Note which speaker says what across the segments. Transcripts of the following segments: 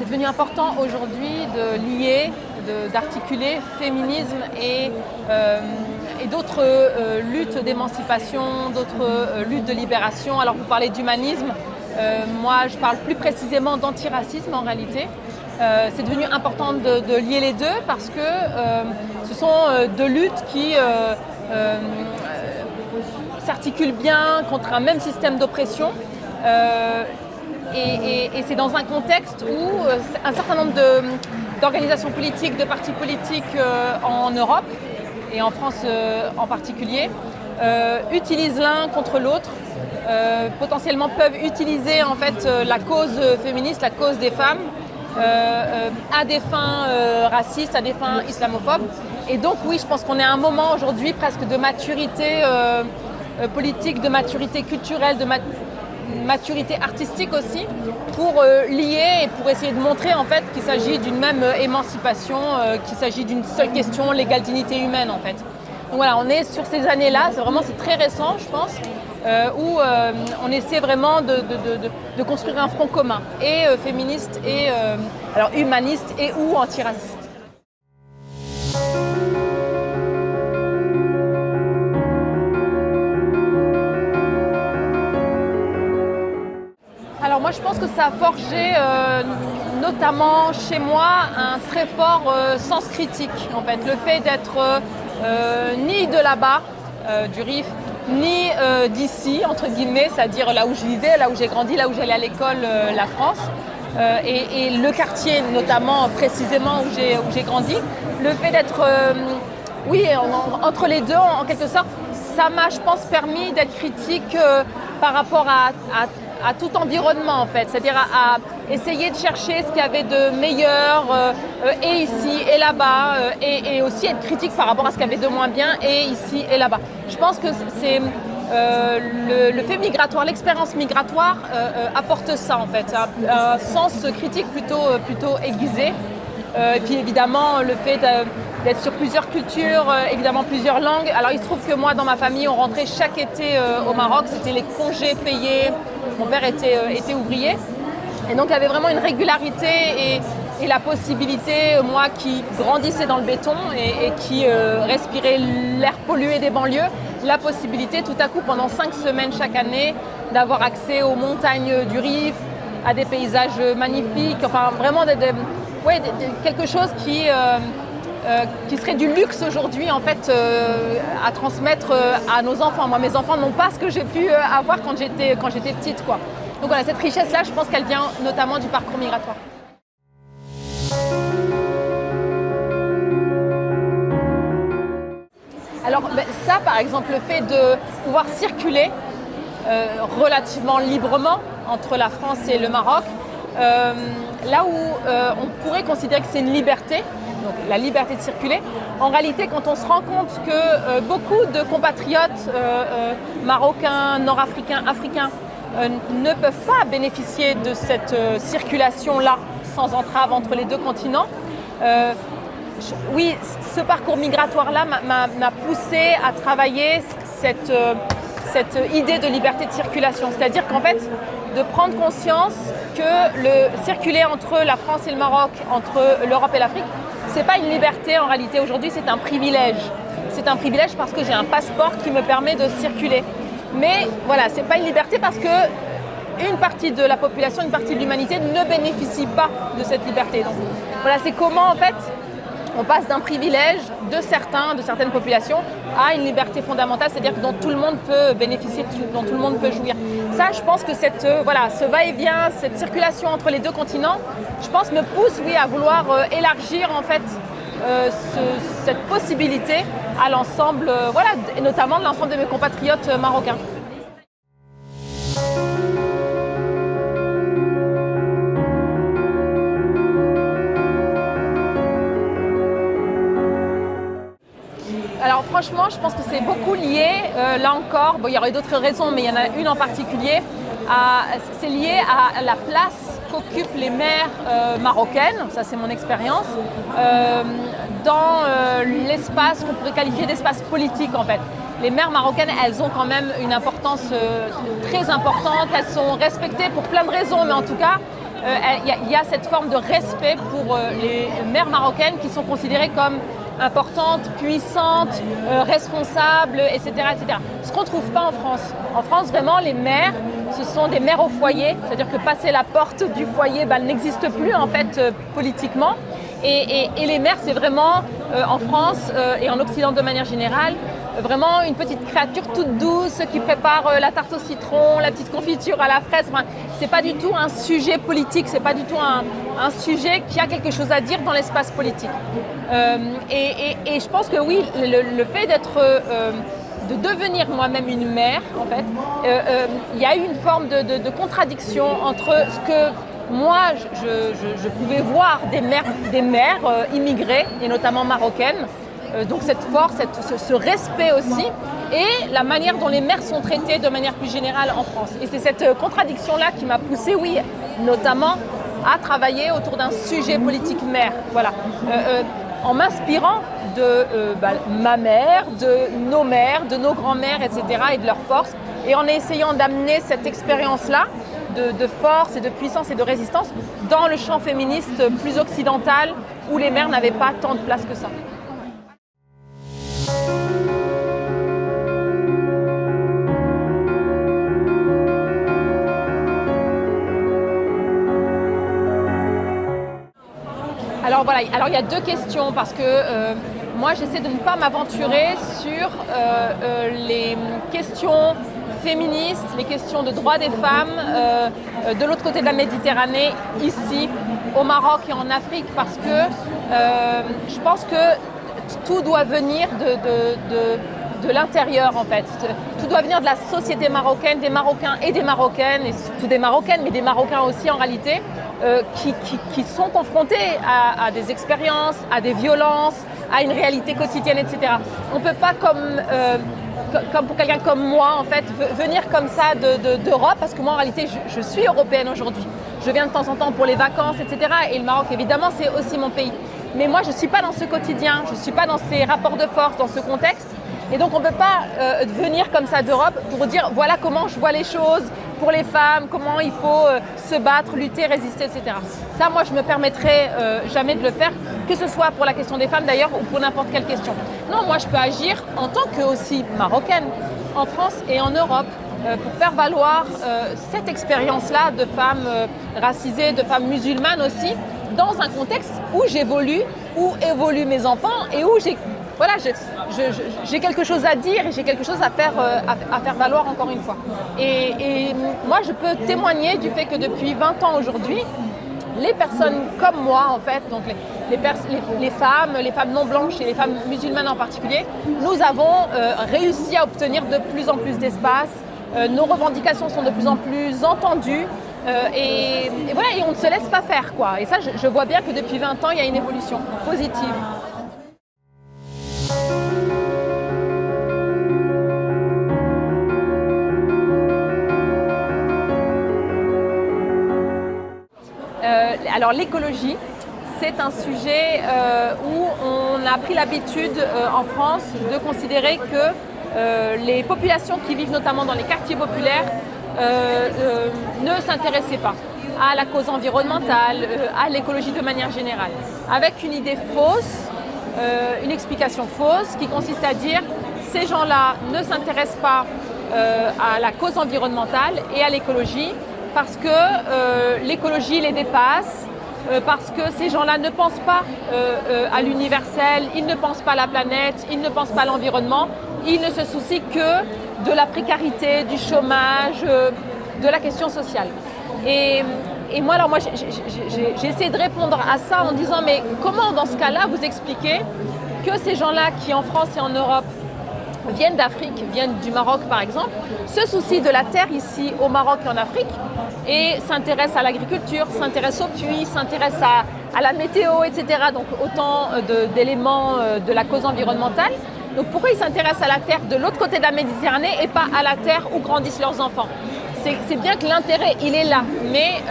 Speaker 1: C'est devenu important aujourd'hui de lier, d'articuler féminisme et d'autres luttes d'émancipation, d'autres luttes de libération. Alors vous parlez d'humanisme, moi je parle plus précisément d'antiracisme en réalité. C'est devenu important de lier les deux parce que ce sont deux luttes qui s'articulent bien contre un même système d'oppression. Et c'est dans un contexte où un certain nombre d'organisations politiques, de partis politiques en Europe et en France en particulier, utilisent l'un contre l'autre, potentiellement peuvent utiliser en fait la cause féministe, la cause des femmes, à des fins racistes, à des fins islamophobes. Et donc oui, je pense qu'on est à un moment aujourd'hui presque de maturité politique, de maturité culturelle, de maturité artistique aussi, pour lier et pour essayer de montrer en fait qu'il s'agit d'une même émancipation, qu'il s'agit d'une seule question, l'égale dignité humaine en fait. Donc voilà, on est sur ces années-là, c'est très récent je pense, où on essaie vraiment de construire un front commun, et féministe, et alors humaniste et ou antiraciste. Alors moi je pense que ça a forgé notamment chez moi un très fort sens critique en fait. Le fait d'être ni de là-bas, du RIF, ni d'ici, entre guillemets, c'est-à-dire là où je vivais, là où j'ai grandi, là où j'allais à l'école, la France, et le quartier notamment précisément où j'ai grandi. Le fait d'être, entre les deux en quelque sorte, ça m'a je pense permis d'être critique par rapport à tout environnement en fait, c'est-à-dire à essayer de chercher ce qu'il y avait de meilleur et ici et là-bas, et aussi être critique par rapport à ce qu'il y avait de moins bien et ici et là-bas. Je pense que c'est le fait migratoire, l'expérience migratoire apporte ça en fait, un sens critique plutôt aiguisé. Et puis évidemment le fait d'être sur plusieurs cultures, évidemment plusieurs langues. Alors il se trouve que moi dans ma famille on rentrait chaque été au Maroc, c'était les congés payés, mon père était ouvrier et donc il y avait vraiment une régularité et la possibilité, moi qui grandissais dans le béton et qui respirais l'air pollué des banlieues, la possibilité tout à coup pendant 5 semaines chaque année d'avoir accès aux montagnes du Rif, à des paysages magnifiques, enfin vraiment quelque chose qui serait du luxe aujourd'hui en fait à transmettre à nos enfants. Moi mes enfants n'ont pas ce que j'ai pu avoir quand j'étais petite quoi. Donc voilà, cette richesse là je pense qu'elle vient notamment du parcours migratoire. Alors ça par exemple, le fait de pouvoir circuler relativement librement entre la France et le Maroc, là où on pourrait considérer que c'est une liberté, donc la liberté de circuler, en réalité quand on se rend compte que beaucoup de compatriotes marocains, nord-africains, africains ne peuvent pas bénéficier de cette circulation-là sans entrave entre les deux continents, oui, ce parcours migratoire-là m'a poussé à travailler cette idée de liberté de circulation, c'est-à-dire qu'en fait, de prendre conscience que le circuler entre la France et le Maroc, entre l'Europe et l'Afrique, c'est pas une liberté en réalité aujourd'hui, c'est un privilège. C'est un privilège parce que j'ai un passeport qui me permet de circuler. Mais voilà, c'est pas une liberté parce que une partie de la population, une partie de l'humanité ne bénéficie pas de cette liberté. Donc voilà, c'est comment en fait on passe d'un privilège de certaines populations à une liberté fondamentale, c'est-à-dire dont tout le monde peut bénéficier, dont tout le monde peut jouir. Ça, je pense que ce va-et-vient, cette circulation entre les deux continents, je pense me pousse à vouloir élargir en fait cette possibilité à l'ensemble, et notamment de l'ensemble de mes compatriotes marocains. Alors franchement, je pense que c'est beaucoup lié, là encore, il y aurait d'autres raisons, mais il y en a une en particulier, c'est lié à la place qu'occupent les mères marocaines, ça c'est mon expérience, dans l'espace qu'on pourrait qualifier d'espace politique en fait. Les mères marocaines, elles ont quand même une importance très importante, elles sont respectées pour plein de raisons, mais en tout cas, il y a cette forme de respect pour les mères marocaines qui sont considérées comme importantes, puissantes, responsables, etc., etc. Ce qu'on ne trouve pas en France. En France, vraiment, les mères, ce sont des mères au foyer, c'est-à-dire que passer la porte du foyer, elles n'existent plus en fait politiquement. Et les mères, c'est vraiment, en France et en Occident de manière générale, vraiment une petite créature toute douce qui prépare la tarte au citron, la petite confiture à la fraise. Enfin, c'est pas du tout un sujet politique, c'est pas du tout un sujet qui a quelque chose à dire dans l'espace politique. Et je pense que oui, le fait de devenir moi-même une mère, en fait, il y a eu une forme de contradiction entre ce que moi, je pouvais voir des mères immigrées, et notamment marocaines, donc cette force, ce respect aussi, et la manière dont les mères sont traitées de manière plus générale en France. Et c'est cette contradiction-là qui m'a poussée, oui, notamment à travailler autour d'un sujet politique mère. Voilà. En m'inspirant de ma mère, de nos grands-mères, etc., et de leur force, et en essayant d'amener cette expérience-là de force et de puissance et de résistance dans le champ féministe plus occidental où les mères n'avaient pas tant de place que ça. Alors il y a deux questions parce que moi j'essaie de ne pas m'aventurer sur les questions féministes, les questions de droits des femmes de l'autre côté de la Méditerranée, ici au Maroc et en Afrique, parce que je pense que tout doit venir de l'intérieur en fait. Tout doit venir de la société marocaine, des Marocains et des Marocaines, et surtout des Marocaines, mais des Marocains aussi en réalité, qui sont confrontés à des expériences, à des violences, à une réalité quotidienne, etc. On ne peut pas comme pour quelqu'un comme moi, en fait, venir comme ça d'Europe, parce que moi, en réalité, je suis européenne aujourd'hui. Je viens de temps en temps pour les vacances, etc. Et le Maroc, évidemment, c'est aussi mon pays. Mais moi, je ne suis pas dans ce quotidien, je ne suis pas dans ces rapports de force, dans ce contexte. Et donc, on ne peut pas venir comme ça d'Europe pour dire voilà comment je vois les choses pour les femmes, comment il faut se battre, lutter, résister, etc. Ça, moi, je ne me permettrai jamais de le faire, que ce soit pour la question des femmes d'ailleurs ou pour n'importe quelle question. Non, moi, je peux agir en tant que aussi marocaine, en France et en Europe, pour faire valoir cette expérience-là de femmes racisées, de femmes musulmanes aussi, dans un contexte où j'évolue, où évoluent mes enfants et où j'ai quelque chose à dire et j'ai quelque chose à faire valoir encore une fois. Et moi, je peux témoigner du fait que depuis 20 ans aujourd'hui, les personnes comme moi, en fait, donc les femmes non blanches et les femmes musulmanes en particulier, nous avons réussi à obtenir de plus en plus d'espace. Nos revendications sont de plus en plus entendues. Et voilà, et on ne se laisse pas faire, quoi. Et ça, je vois bien que depuis 20 ans, il y a une évolution positive. Alors l'écologie, c'est un sujet où on a pris l'habitude en France de considérer que les populations qui vivent notamment dans les quartiers populaires ne s'intéressaient pas à la cause environnementale, à l'écologie de manière générale, avec une idée fausse, une explication fausse qui consiste à dire ces gens-là ne s'intéressent pas à la cause environnementale et à l'écologie parce que l'écologie les dépasse, parce que ces gens-là ne pensent pas à l'universel, ils ne pensent pas à la planète, ils ne pensent pas à l'environnement, ils ne se soucient que de la précarité, du chômage, de la question sociale. Et moi, j'ai essayé de répondre à ça en disant mais comment dans ce cas-là vous expliquez que ces gens-là qui en France et en Europe viennent d'Afrique, viennent du Maroc par exemple, se soucient de la terre ici au Maroc et en Afrique et s'intéressent à l'agriculture, s'intéressent aux puits, s'intéressent à la météo, etc. Donc autant d'éléments de la cause environnementale. Donc pourquoi ils s'intéressent à la terre de l'autre côté de la Méditerranée et pas à la terre où grandissent leurs enfants? C'est bien que l'intérêt, il est là, mais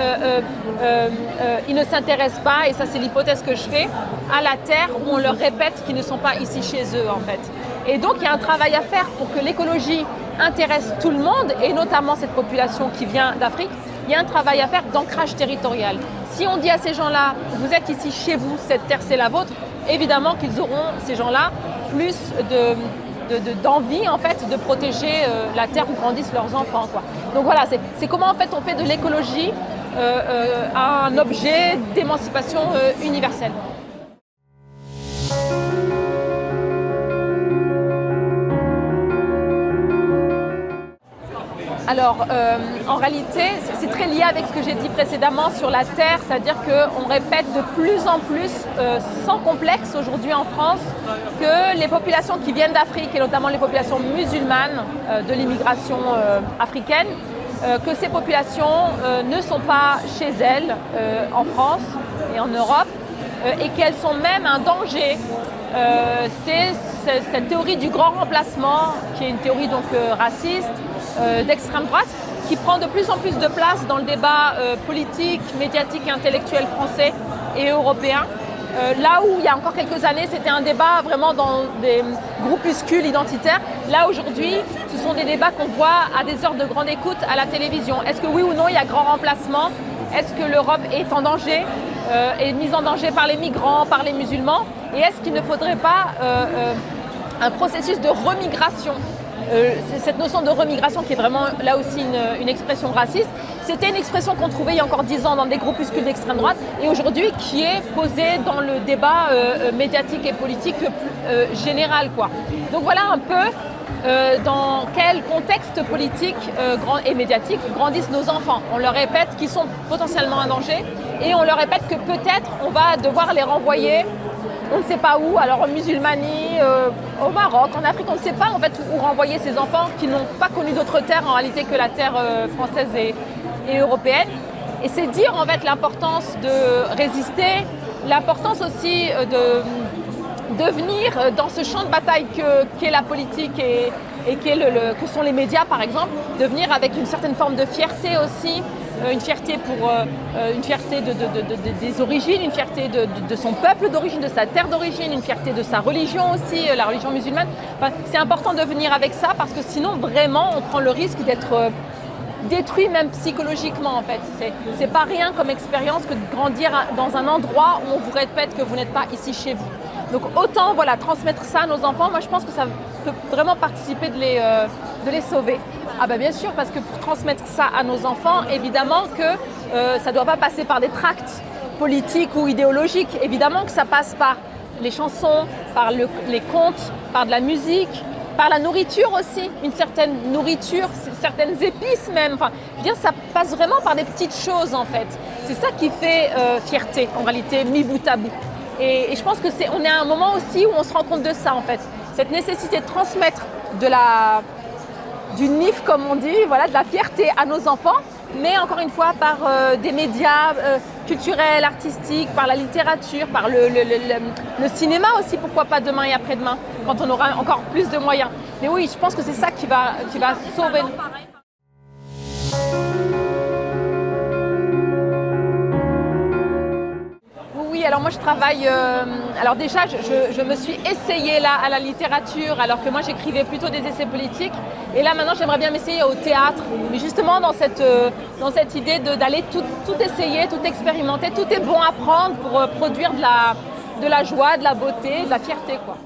Speaker 1: ils ne s'intéressent pas, et ça c'est l'hypothèse que je fais, à la terre où on leur répète qu'ils ne sont pas ici chez eux en fait. Et donc il y a un travail à faire pour que l'écologie intéresse tout le monde, et notamment cette population qui vient d'Afrique, il y a un travail à faire d'ancrage territorial. Si on dit à ces gens-là, vous êtes ici chez vous, cette terre c'est la vôtre, évidemment qu'ils auront, ces gens-là, plus d'envie en fait de protéger la terre où grandissent leurs enfants, quoi. Donc voilà, c'est comment en fait on fait de l'écologie un objet d'émancipation universelle. Alors, en réalité, c'est très lié avec ce que j'ai dit précédemment sur la terre, c'est-à-dire qu'on répète de plus en plus, sans complexe aujourd'hui en France, que les populations qui viennent d'Afrique, et notamment les populations musulmanes de l'immigration africaine, que ces populations ne sont pas chez elles en France et en Europe, et qu'elles sont même un danger. C'est cette théorie du grand remplacement, qui est une théorie donc raciste, d'extrême droite, qui prend de plus en plus de place dans le débat politique, médiatique et intellectuel français et européen. Là où il y a encore quelques années, c'était un débat vraiment dans des groupuscules identitaires. Là aujourd'hui, ce sont des débats qu'on voit à des heures de grande écoute à la télévision. Est-ce que oui ou non il y a grand remplacement? Est-ce que l'Europe est en danger, est mise en danger par les migrants, par les musulmans? Et est-ce qu'il ne faudrait pas un processus de remigration? Cette notion de remigration qui est vraiment là aussi une expression raciste, c'était une expression qu'on trouvait il y a encore 10 ans dans des groupuscules d'extrême droite et aujourd'hui qui est posée dans le débat médiatique et politique général, quoi. Donc voilà un peu dans quel contexte politique et médiatique grandissent nos enfants. On leur répète qu'ils sont potentiellement un danger et on leur répète que peut-être on va devoir les renvoyer on ne sait pas où, alors en musulmanie, au Maroc, en Afrique, on ne sait pas en fait où renvoyer ces enfants qui n'ont pas connu d'autre terre en réalité que la terre française et européenne. Et c'est dire en fait l'importance de résister, l'importance aussi de venir dans ce champ de bataille qu'est la politique et que sont les médias par exemple, de venir avec une certaine forme de fierté aussi, une fierté des origines, une fierté de son peuple d'origine, de sa terre d'origine, une fierté de sa religion aussi, la religion musulmane. Enfin, c'est important de venir avec ça parce que sinon vraiment on prend le risque d'être détruit même psychologiquement en fait. C'est pas rien comme expérience que de grandir dans un endroit où on vous répète que vous n'êtes pas ici chez vous. Donc autant voilà, transmettre ça à nos enfants, moi je pense que ça peut vraiment participer de les sauver. Ah bah bien sûr, parce que pour transmettre ça à nos enfants, évidemment que ça ne doit pas passer par des tracts politiques ou idéologiques. Évidemment que ça passe par les chansons, par les contes, par de la musique, par la nourriture aussi, une certaine nourriture, certaines épices même. Enfin, je veux dire, ça passe vraiment par des petites choses en fait. C'est ça qui fait fierté en réalité, mis bout à bout. Et je pense que on est à un moment aussi où on se rend compte de ça en fait. Cette nécessité de transmettre du NIF comme on dit, voilà, de la fierté à nos enfants, mais encore une fois par des médias culturels, artistiques, par la littérature, par le cinéma aussi, pourquoi pas demain et après-demain, quand on aura encore plus de moyens. Mais oui, je pense que c'est ça qui va sauver. Oui, alors moi je travaille, alors déjà je me suis essayée là à la littérature alors que moi j'écrivais plutôt des essais politiques et là maintenant j'aimerais bien m'essayer au théâtre, mais justement dans cette idée d'aller tout essayer, tout expérimenter, tout est bon à prendre pour produire de la joie, de la beauté, de la fierté, quoi.